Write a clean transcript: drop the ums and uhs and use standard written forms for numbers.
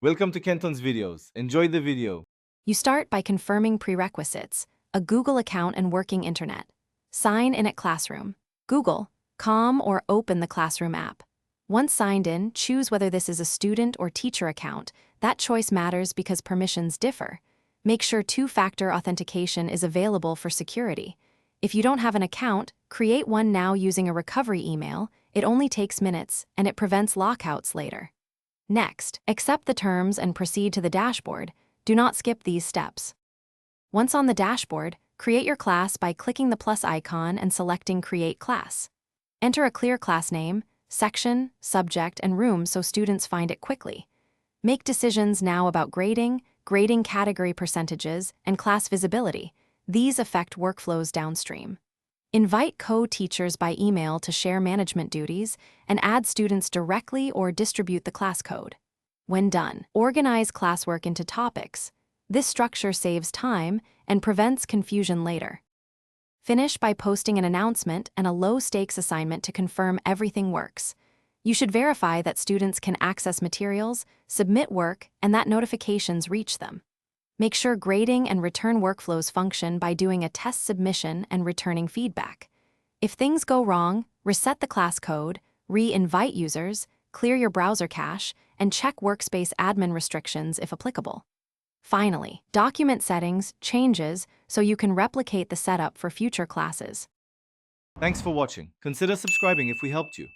Welcome to Kenton's videos. Enjoy the video. You start by confirming prerequisites, a Google account and working internet. Sign in at Classroom. Google, or open the Classroom app. Once signed in, choose whether this is a student or teacher account. That choice matters because permissions differ. Make sure two-factor authentication is available for security. If you don't have an account, create one now using a recovery email. It only takes minutes, and it prevents lockouts later. Next, accept the terms and proceed to the dashboard. Do not skip these steps. Once on the dashboard, create your class by clicking the plus icon and selecting Create Class. Enter a clear class name, section, subject, and room so students find it quickly. Make decisions now about grading category percentages, and class visibility. These affect workflows downstream. Invite co-teachers by email to share management duties and add students directly or distribute the class code. When done, organize classwork into topics. This structure saves time and prevents confusion later. Finish by posting an announcement and a low-stakes assignment to confirm everything works. You should verify that students can access materials, submit work, and that notifications reach them. Make sure grading and return workflows function by doing a test submission and returning feedback. If things go wrong, reset the class code, re-invite users, clear your browser cache, and check workspace admin restrictions if applicable. Finally, document settings, changes, so you can replicate the setup for future classes. Thanks for watching. Consider subscribing if we helped you.